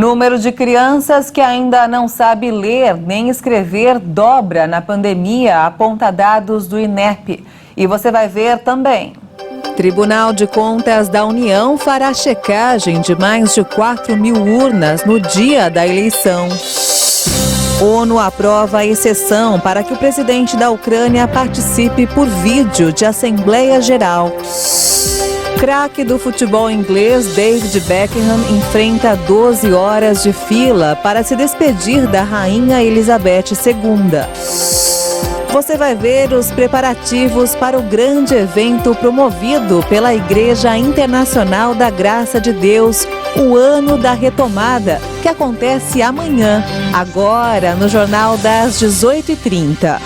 Número de crianças que ainda não sabe ler nem escrever dobra na pandemia, aponta dados do INEP. E você vai ver também. Tribunal de Contas da União fará checagem de mais de 4.000 urnas no dia da eleição. ONU aprova a exceção para que o presidente da Ucrânia participe por vídeo de Assembleia Geral. Craque do futebol inglês, David Beckham, enfrenta 12 horas de fila para se despedir da rainha Elizabeth II. Você vai ver os preparativos para o grande evento promovido pela Igreja Internacional da Graça de Deus, o Ano da Retomada, que acontece amanhã, agora no Jornal das 18h30.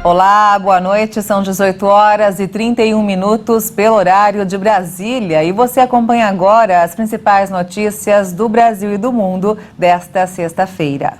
Olá, boa noite. São 18 horas e 31 minutos pelo horário de Brasília e você acompanha agora as principais notícias do Brasil e do mundo desta sexta-feira.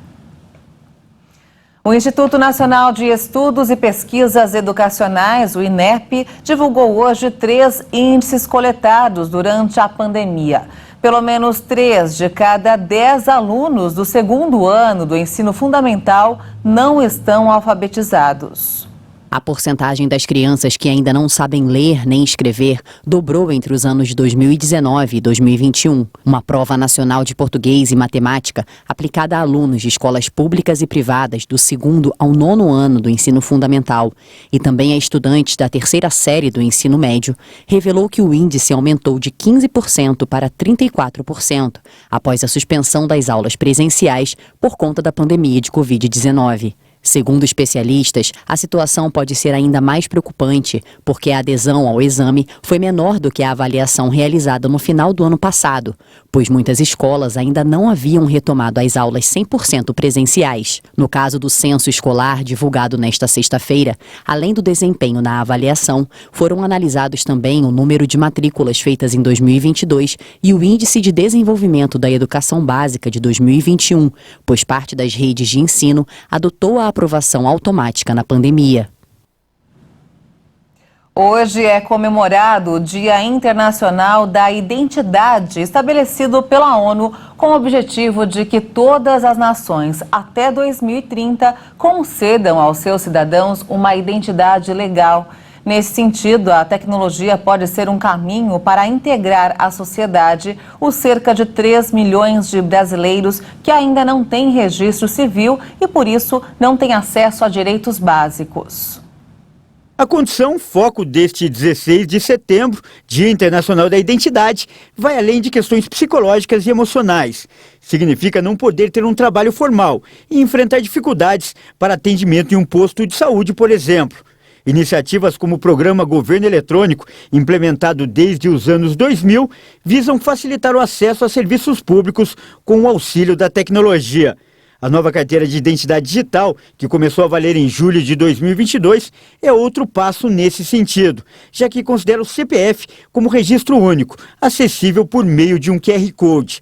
O Instituto Nacional de Estudos e Pesquisas Educacionais, o INEP, divulgou hoje 3 índices coletados durante a pandemia. Pelo menos 3 de cada 10 alunos do segundo ano do ensino fundamental não estão alfabetizados. A porcentagem das crianças que ainda não sabem ler nem escrever dobrou entre os anos de 2019 e 2021. Uma prova nacional de português e matemática aplicada a alunos de escolas públicas e privadas do segundo ao 9º ano do ensino fundamental e também a estudantes da 3ª série do ensino médio revelou que o índice aumentou de 15% para 34% após a suspensão das aulas presenciais por conta da pandemia de Covid-19. Segundo especialistas, a situação pode ser ainda mais preocupante, porque a adesão ao exame foi menor do que a avaliação realizada no final do ano passado, pois muitas escolas ainda não haviam retomado as aulas 100% presenciais. No caso do censo escolar divulgado nesta sexta-feira, além do desempenho na avaliação, foram analisados também o número de matrículas feitas em 2022 e o índice de desenvolvimento da educação básica de 2021, pois parte das redes de ensino adotou a aprovação automática na pandemia. Hoje é comemorado o Dia Internacional da Identidade, estabelecido pela ONU com o objetivo de que todas as nações, até 2030, concedam aos seus cidadãos uma identidade legal. Nesse sentido, a tecnologia pode ser um caminho para integrar à sociedade os cerca de 3 milhões de brasileiros que ainda não têm registro civil e, por isso, não têm acesso a direitos básicos. A condição, foco deste 16 de setembro, Dia Internacional da Identidade, vai além de questões psicológicas e emocionais. Significa não poder ter um trabalho formal e enfrentar dificuldades para atendimento em um posto de saúde, por exemplo. Iniciativas como o programa Governo Eletrônico, implementado desde os anos 2000, visam facilitar o acesso a serviços públicos com o auxílio da tecnologia. A nova carteira de identidade digital, que começou a valer em julho de 2022, é outro passo nesse sentido, já que considera o CPF como registro único, acessível por meio de um QR Code.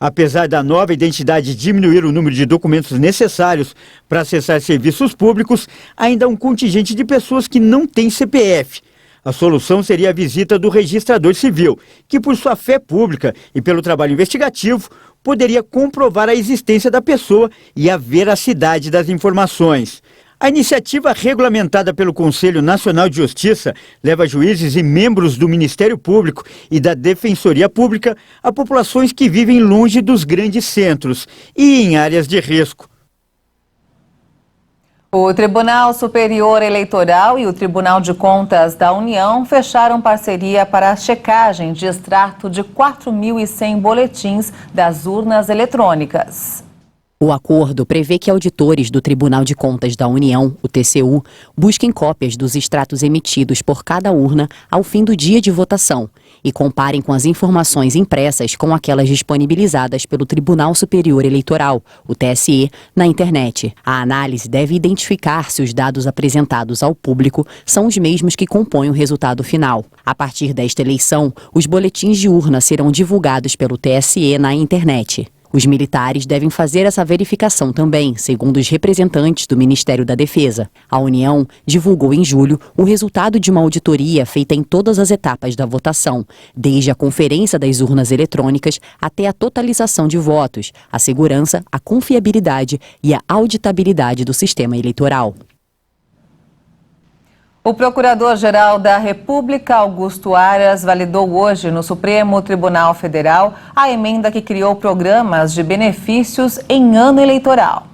Apesar da nova identidade diminuir o número de documentos necessários para acessar serviços públicos, ainda há um contingente de pessoas que não têm CPF. A solução seria a visita do registrador civil, que por sua fé pública e pelo trabalho investigativo, poderia comprovar a existência da pessoa e a veracidade das informações. A iniciativa, regulamentada pelo Conselho Nacional de Justiça, leva juízes e membros do Ministério Público e da Defensoria Pública a populações que vivem longe dos grandes centros e em áreas de risco. O Tribunal Superior Eleitoral e o Tribunal de Contas da União fecharam parceria para a checagem de extrato de 4.100 boletins das urnas eletrônicas. O acordo prevê que auditores do Tribunal de Contas da União, o TCU, busquem cópias dos extratos emitidos por cada urna ao fim do dia de votação e comparem com as informações impressas com aquelas disponibilizadas pelo Tribunal Superior Eleitoral, o TSE, na internet. A análise deve identificar se os dados apresentados ao público são os mesmos que compõem o resultado final. A partir desta eleição, os boletins de urna serão divulgados pelo TSE na internet. Os militares devem fazer essa verificação também, segundo os representantes do Ministério da Defesa. A União divulgou em julho o resultado de uma auditoria feita em todas as etapas da votação, desde a conferência das urnas eletrônicas até a totalização de votos, a segurança, a confiabilidade e a auditabilidade do sistema eleitoral. O Procurador-Geral da República, Augusto Aras, validou hoje no Supremo Tribunal Federal a emenda que criou programas de benefícios em ano eleitoral.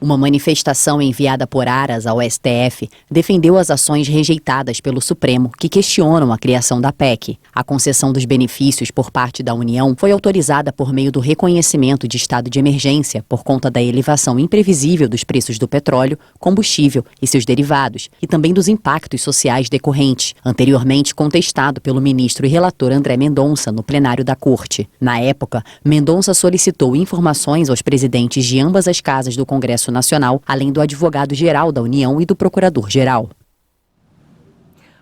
Uma manifestação enviada por Aras ao STF defendeu as ações rejeitadas pelo Supremo que questionam a criação da PEC. A concessão dos benefícios por parte da União foi autorizada por meio do reconhecimento de estado de emergência por conta da elevação imprevisível dos preços do petróleo, combustível e seus derivados, e também dos impactos sociais decorrentes, anteriormente contestado pelo ministro e relator André Mendonça no plenário da Corte. Na época, Mendonça solicitou informações aos presidentes de ambas as casas do Congresso Nacional, além do advogado-geral da União e do procurador-geral.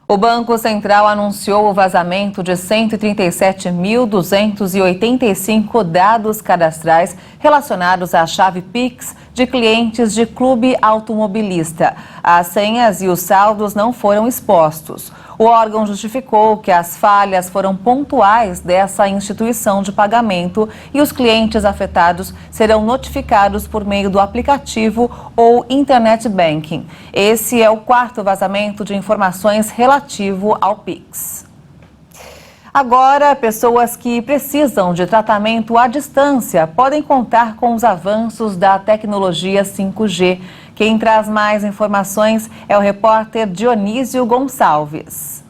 O Banco Central anunciou o vazamento de 137.285 dados cadastrais relacionados à chave Pix de clientes de clube automobilista. As senhas e os saldos não foram expostos. O órgão justificou que as falhas foram pontuais dessa instituição de pagamento e os clientes afetados serão notificados por meio do aplicativo ou internet banking. Esse é o quarto vazamento de informações relativo ao Pix. Agora, pessoas que precisam de tratamento à distância podem contar com os avanços da tecnologia 5G. Quem traz mais informações é o repórter Dionísio Gonçalves.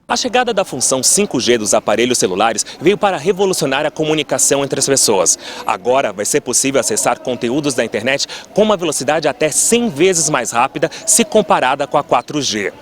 A chegada da função 5G dos aparelhos celulares veio para revolucionar a comunicação entre as pessoas. Agora vai ser possível acessar conteúdos da internet com uma velocidade até 100 vezes mais rápida se comparada com a 4G.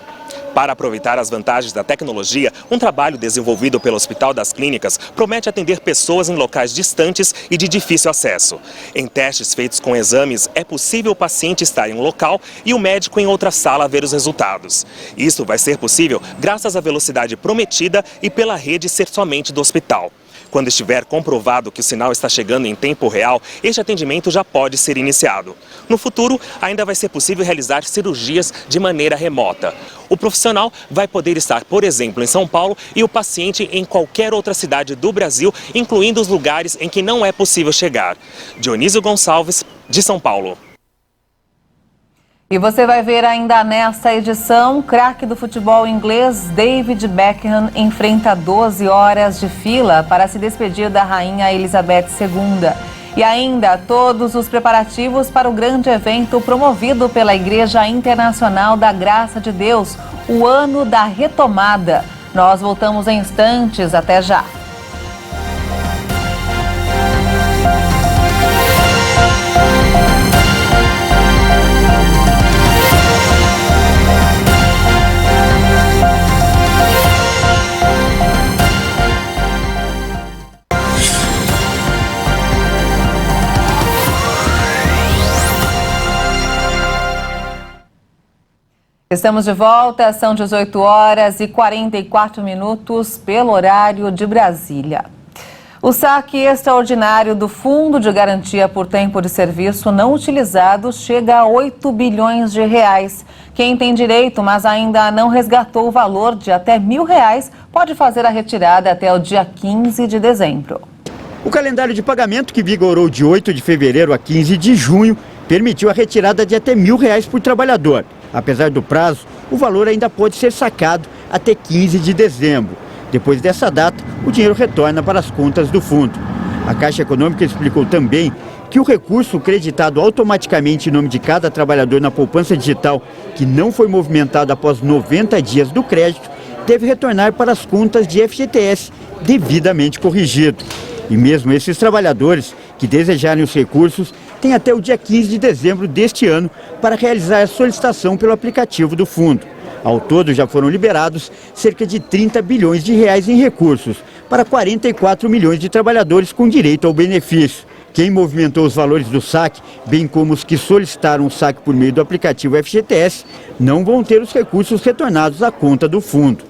Para aproveitar as vantagens da tecnologia, um trabalho desenvolvido pelo Hospital das Clínicas promete atender pessoas em locais distantes e de difícil acesso. Em testes feitos com exames, é possível o paciente estar em um local e o médico em outra sala ver os resultados. Isso vai ser possível graças à velocidade prometida e pela rede ser somente do hospital. Quando estiver comprovado que o sinal está chegando em tempo real, este atendimento já pode ser iniciado. No futuro, ainda vai ser possível realizar cirurgias de maneira remota. O profissional vai poder estar, por exemplo, em São Paulo e o paciente em qualquer outra cidade do Brasil, incluindo os lugares em que não é possível chegar. Dionísio Gonçalves, de São Paulo. E você vai ver ainda nesta edição, craque do futebol inglês David Beckham enfrenta 12 horas de fila para se despedir da rainha Elizabeth II. E ainda todos os preparativos para o grande evento promovido pela Igreja Internacional da Graça de Deus, o Ano da Retomada. Nós voltamos em instantes, até já. Estamos de volta, são 18 horas e 44 minutos pelo horário de Brasília. O saque extraordinário do Fundo de Garantia por Tempo de Serviço não utilizado chega a 8 bilhões de reais. Quem tem direito, mas ainda não resgatou o valor de até R$1.000, pode fazer a retirada até o dia 15 de dezembro. O calendário de pagamento, que vigorou de 8 de fevereiro a 15 de junho, permitiu a retirada de até R$1.000 por trabalhador. Apesar do prazo, o valor ainda pode ser sacado até 15 de dezembro. Depois dessa data, o dinheiro retorna para as contas do fundo. A Caixa Econômica explicou também que o recurso creditado automaticamente em nome de cada trabalhador na poupança digital, que não foi movimentado após 90 dias do crédito, deve retornar para as contas de FGTS, devidamente corrigido. E mesmo esses trabalhadores que desejarem os recursos têm até o dia 15 de dezembro deste ano para realizar a solicitação pelo aplicativo do fundo. Ao todo, já foram liberados cerca de 30 bilhões de reais em recursos para 44 milhões de trabalhadores com direito ao benefício. Quem movimentou os valores do saque, bem como os que solicitaram o saque por meio do aplicativo FGTS, não vão ter os recursos retornados à conta do fundo.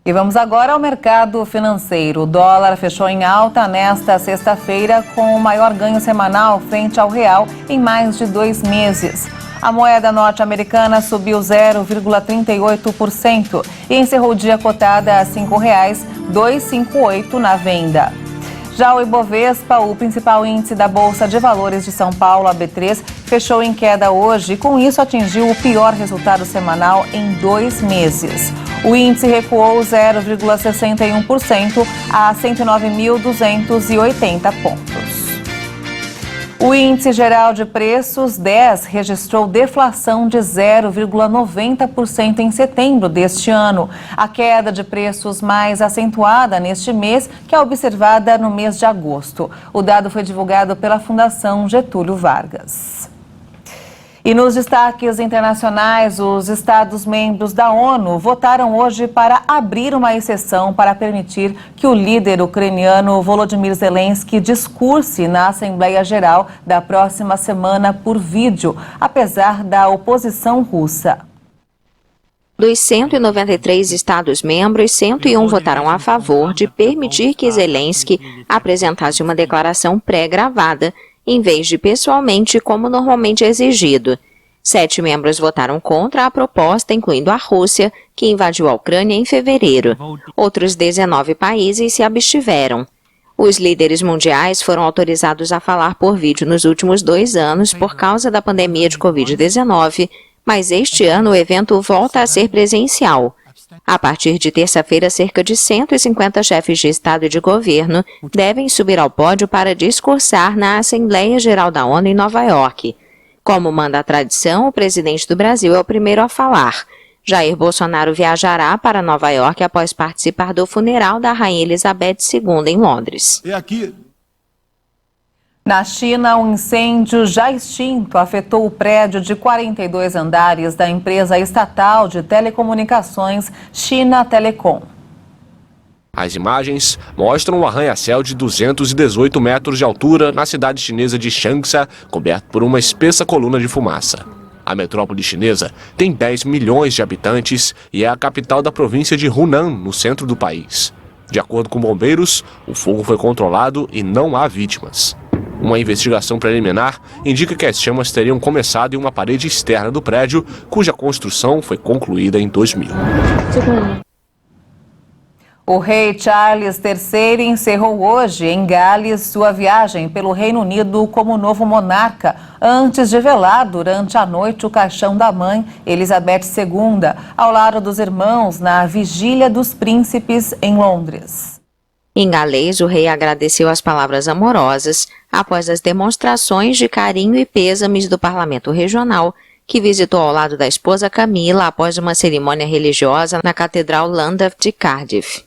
E vamos agora ao mercado financeiro. O dólar fechou em alta nesta sexta-feira com o maior ganho semanal frente ao real em mais de 2 meses. A moeda norte-americana subiu 0,38% e encerrou o dia cotada a R$ 5,258 na venda. Já o Ibovespa, o principal índice da Bolsa de Valores de São Paulo, a B3, fechou em queda hoje e com isso atingiu o pior resultado semanal em 2 meses. O índice recuou 0,61% a 109.280 pontos. O índice geral de preços 10 registrou deflação de 0,90% em setembro deste ano. A queda de preços mais acentuada neste mês, que é observada no mês de agosto. O dado foi divulgado pela Fundação Getúlio Vargas. E nos destaques internacionais, os Estados-membros da ONU votaram hoje para abrir uma exceção para permitir que o líder ucraniano Volodymyr Zelensky discurse na Assembleia Geral da próxima semana por vídeo, apesar da oposição russa. Dos 193 Estados-membros, 101 votaram a favor de permitir que Zelensky apresentasse uma declaração pré-gravada, em vez de pessoalmente, como normalmente é exigido. 7 membros votaram contra a proposta, incluindo a Rússia, que invadiu a Ucrânia em fevereiro. Outros 19 países se abstiveram. Os líderes mundiais foram autorizados a falar por vídeo nos últimos 2 anos por causa da pandemia de Covid-19, mas este ano o evento volta a ser presencial. A partir de terça-feira, cerca de 150 chefes de Estado e de governo devem subir ao pódio para discursar na Assembleia Geral da ONU em Nova York. Como manda a tradição, o presidente do Brasil é o primeiro a falar. Jair Bolsonaro viajará para Nova York após participar do funeral da Rainha Elizabeth II em Londres. Na China, um incêndio já extinto afetou o prédio de 42 andares da empresa estatal de telecomunicações China Telecom. As imagens mostram um arranha-céu de 218 metros de altura na cidade chinesa de Changsha, coberto por uma espessa coluna de fumaça. A metrópole chinesa tem 10 milhões de habitantes e é a capital da província de Hunan, no centro do país. De acordo com bombeiros, o fogo foi controlado e não há vítimas. Uma investigação preliminar indica que as chamas teriam começado em uma parede externa do prédio, cuja construção foi concluída em 2000. O rei Charles III encerrou hoje, em Gales, sua viagem pelo Reino Unido como novo monarca, antes de velar durante a noite o caixão da mãe, Elizabeth II, ao lado dos irmãos na Vigília dos Príncipes, em Londres. Em galês, o rei agradeceu as palavras amorosas após as demonstrações de carinho e pêsames do parlamento regional, que visitou ao lado da esposa Camila após uma cerimônia religiosa na Catedral Llandaff de Cardiff.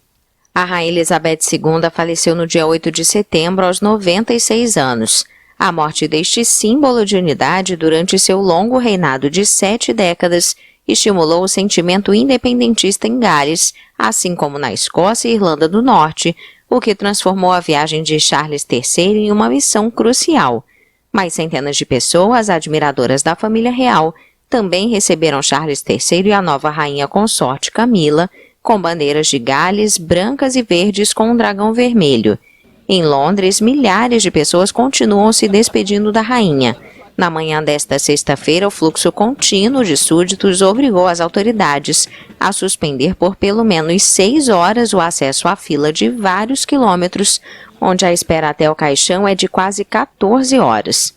A rainha Elizabeth II faleceu no dia 8 de setembro, aos 96 anos. A morte deste símbolo de unidade durante seu longo reinado de 7 décadas estimulou o sentimento independentista em Gales, assim como na Escócia e Irlanda do Norte, o que transformou a viagem de Charles III em uma missão crucial. Mas centenas de pessoas, admiradoras da família real, também receberam Charles III e a nova rainha consorte Camila, com bandeiras de Gales brancas e verdes com um dragão vermelho. Em Londres, milhares de pessoas continuam se despedindo da rainha. Na manhã desta sexta-feira, o fluxo contínuo de súditos obrigou as autoridades a suspender por pelo menos 6 horas o acesso à fila de vários quilômetros, onde a espera até o caixão é de quase 14 horas.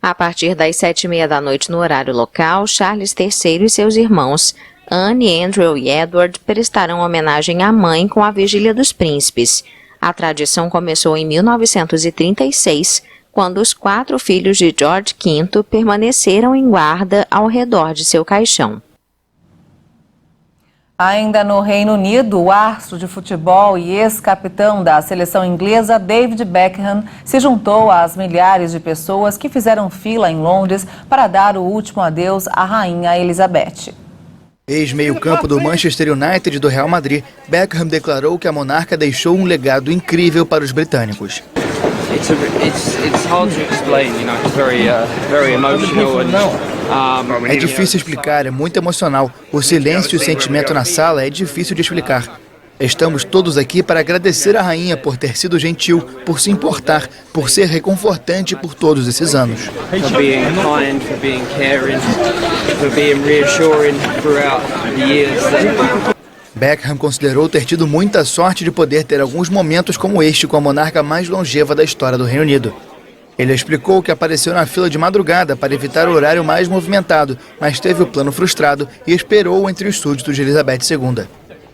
A partir das 7h30 da noite no horário local, Charles III e seus irmãos, Anne, Andrew e Edward, prestarão homenagem à mãe com a Vigília dos Príncipes. A tradição começou em 1936, quando os 4 filhos de George V permaneceram em guarda ao redor de seu caixão. Ainda no Reino Unido, o astro de futebol e ex-capitão da seleção inglesa, David Beckham, se juntou às milhares de pessoas que fizeram fila em Londres para dar o último adeus à rainha Elizabeth. Ex-meio-campo do Manchester United e do Real Madrid, Beckham declarou que a monarca deixou um legado incrível para os britânicos. É difícil explicar, é muito emocional. O silêncio e o sentimento na sala é difícil de explicar. Estamos todos aqui para agradecer a rainha por ter sido gentil, por se importar, por ser reconfortante por todos esses anos. For being kind, for being caring, for being reassuring throughout the years. Beckham considerou ter tido muita sorte de poder ter alguns momentos como este com a monarca mais longeva da história do Reino Unido. Ele explicou que apareceu na fila de madrugada para evitar o horário mais movimentado, mas teve o plano frustrado e esperou entre os súditos de Elizabeth II.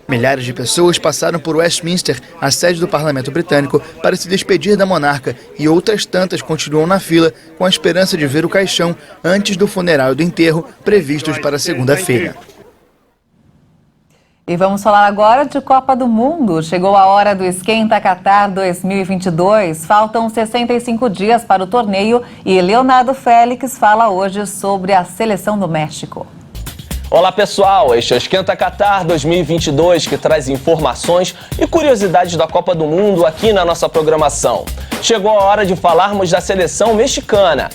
Milhares de pessoas passaram por Westminster, a sede do parlamento britânico, para se despedir da monarca, e outras tantas continuam na fila com a esperança de ver o caixão antes do funeral e do enterro previstos para segunda-feira. E vamos falar agora de Copa do Mundo. Chegou a hora do Esquenta Qatar 2022. Faltam 65 dias para o torneio e Leonardo Félix fala hoje sobre a seleção do México. Olá pessoal, este é o Esquenta Qatar 2022 que traz informações e curiosidades da Copa do Mundo aqui na nossa programação. Chegou a hora de falarmos da seleção mexicana.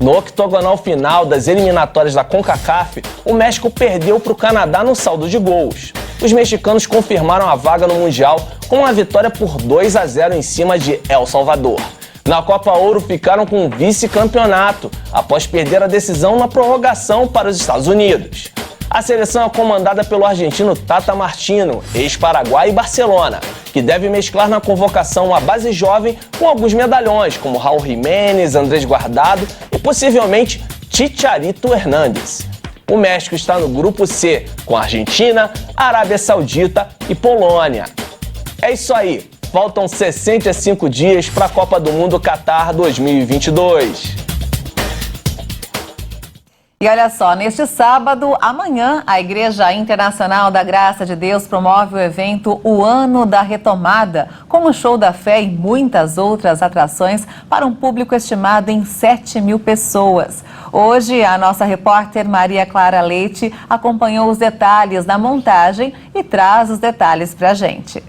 No octogonal final das eliminatórias da CONCACAF, o México perdeu para o Canadá no saldo de gols. Os mexicanos confirmaram a vaga no Mundial com uma vitória por 2-0 em cima de El Salvador. Na Copa Ouro ficaram com o vice-campeonato, após perder a decisão na prorrogação para os Estados Unidos. A seleção é comandada pelo argentino Tata Martino, ex-Paraguai e Barcelona, que deve mesclar na convocação a base jovem com alguns medalhões, como Raul Jiménez, Andrés Guardado e possivelmente Chicharito Hernández. O México está no grupo C, com Argentina, Arábia Saudita e Polônia. É isso aí, faltam 65 dias para a Copa do Mundo Qatar 2022. E olha só, neste sábado, amanhã, a Igreja Internacional da Graça de Deus promove o evento O Ano da Retomada, com o show da fé e muitas outras atrações para um público estimado em 7.000 pessoas. Hoje, a nossa repórter Maria Clara Leite acompanhou os detalhes da montagem e traz os detalhes para a gente.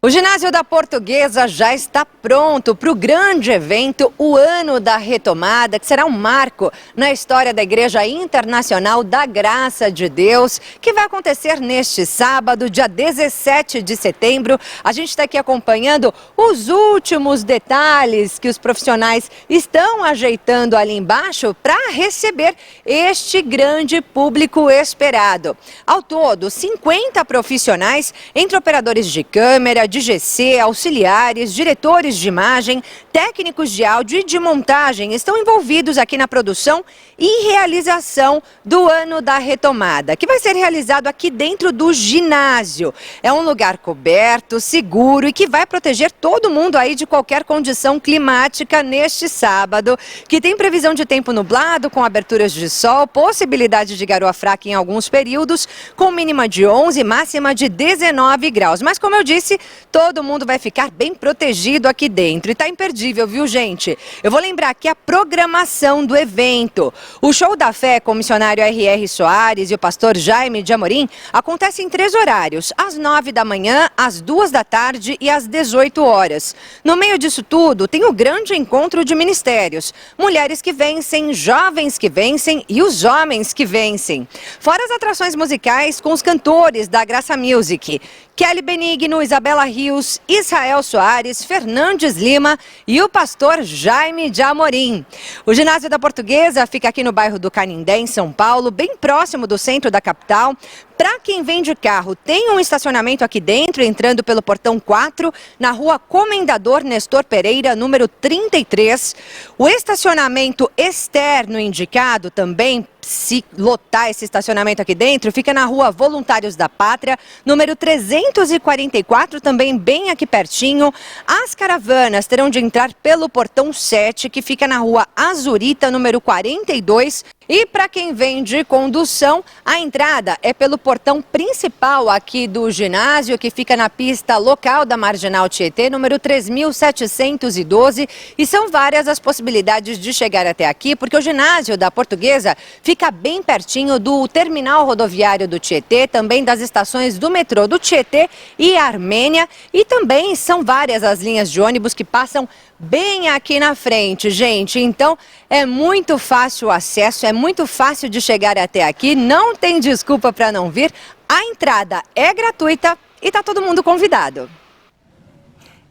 O ginásio da Portuguesa já está pronto para o grande evento, o Ano da Retomada, que será um marco na história da Igreja Internacional da Graça de Deus, que vai acontecer neste sábado, dia 17 de setembro. A gente está aqui acompanhando os últimos detalhes que os profissionais estão ajeitando ali embaixo para receber este grande público esperado. Ao todo, 50 profissionais, entre operadores de câmera, de GC, auxiliares, diretores de imagem, técnicos de áudio e de montagem estão envolvidos aqui na produção e realização do Ano da Retomada, que vai ser realizado aqui dentro do ginásio. É um lugar coberto, seguro e que vai proteger todo mundo aí de qualquer condição climática neste sábado, que tem previsão de tempo nublado, com aberturas de sol, possibilidade de garoa fraca em alguns períodos, com mínima de 11 e máxima de 19 graus. Mas como eu disse, todo mundo vai ficar bem protegido aqui dentro. E tá imperdível, viu, gente? Eu vou lembrar aqui a programação do evento. O Show da Fé com o missionário R.R. Soares e o pastor Jaime de Amorim acontece em 3 horários, às 9 da manhã, às 2 da tarde e às 18 horas. No meio disso tudo, tem o grande encontro de ministérios. Mulheres que vencem, jovens que vencem e os homens que vencem. Fora as atrações musicais com os cantores da Graça Music. Kelly Benigno, Isabela Rios, Israel Soares, Fernandes Lima e o pastor Jaime de Amorim. O ginásio da Portuguesa fica aqui no bairro do Canindé, em São Paulo, bem próximo do centro da capital. Para quem vem de carro, tem um estacionamento aqui dentro, entrando pelo portão 4, na rua Comendador Nestor Pereira, número 33. O estacionamento externo indicado também, se lotar esse estacionamento aqui dentro, fica na rua Voluntários da Pátria, número 344, também bem aqui pertinho. As caravanas terão de entrar pelo portão 7, que fica na rua Azurita, número 42. E para quem vem de condução, a entrada é pelo portão principal aqui do ginásio, que fica na pista local da Marginal Tietê, número 3712. E são várias as possibilidades de chegar até aqui, porque o ginásio da Portuguesa fica bem pertinho do terminal rodoviário do Tietê, também das estações do metrô do Tietê e Armênia. E também são várias as linhas de ônibus que passam bem aqui na frente, gente. Então, é muito fácil o acesso, é muito fácil de chegar até aqui, não tem desculpa para não vir. A entrada é gratuita e tá todo mundo convidado.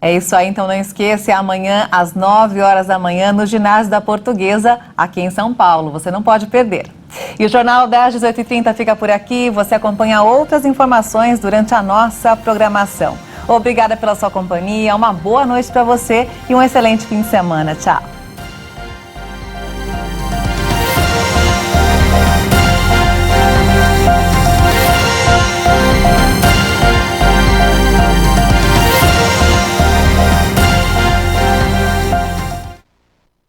É isso aí, então não esqueça, amanhã às 9 horas da manhã no Ginásio da Portuguesa, aqui em São Paulo. Você não pode perder. E o Jornal das 18h30 fica por aqui. Você acompanha outras informações durante a nossa programação. Obrigada pela sua companhia, uma boa noite para você e um excelente fim de semana. Tchau.